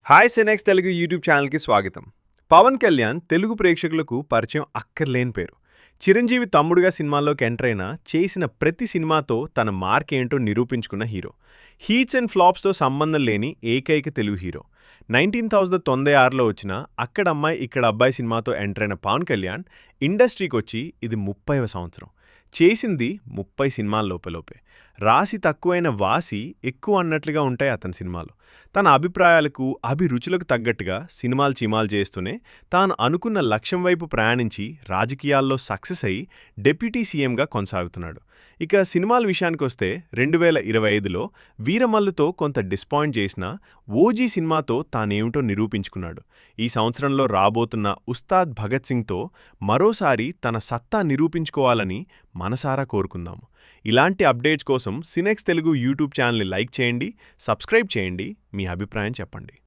Hi సినెక్స్ Telugu YouTube ఛానల్కి స్వాగతం. పవన్ కళ్యాణ్ తెలుగు ప్రేక్షకులకు పరిచయం అక్కర్లేని పేరు. చిరంజీవి తమ్ముడుగా సినిమాల్లోకి ఎంటర్ అయినా చేసిన ప్రతి సినిమాతో తన మార్క్ ఏంటో నిరూపించుకున్న హీరో. హీట్స్ అండ్ ఫ్లాప్స్తో సంబంధం లేని ఏకైక తెలుగు హీరో. 1996లో వచ్చిన అక్కడమ్మాయి ఇక్కడ అబ్బాయి సినిమాతో ఎంటర్ అయిన పవన్ కళ్యాణ్ ఇండస్ట్రీకి వచ్చి ఇది 30వ సంవత్సరం. చేసింది 30 సినిమాల లోపే. రాసి తక్కువైన వాసి ఎక్కువ అన్నట్లుగా ఉంటాయి అతని సినిమాలు. తన అభిప్రాయాలకు అభిరుచులకు తగ్గట్టుగా సినిమాలు చిమాలు చేస్తూనే తాను అనుకున్న లక్ష్యం వైపు ప్రయాణించి రాజకీయాల్లో సక్సెస్ అయి డిప్యూటీ సీఎంగా కొనసాగుతున్నాడు. ఇక సినిమాల విషయానికొస్తే 2025లో వీరమల్లుతో కొంత డిస్పాయింట్ చేసిన ఓజీ సినిమాతో తానేమిటో నిరూపించుకున్నాడు. ఈ సంవత్సరంలో రాబోతున్న ఉస్తాద్ భగత్ సింగ్తో మరోసారి తన సత్తా నిరూపించుకోవాలని మనసారా కోరుకుందాము. ఇలాంటి అప్డేట్స్ కోసం సినెక్స్ తెలుగు యూట్యూబ్ ఛానల్ని లైక్ చేయండి, సబ్స్క్రైబ్ చేయండి, మీ అభిప్రాయం చెప్పండి.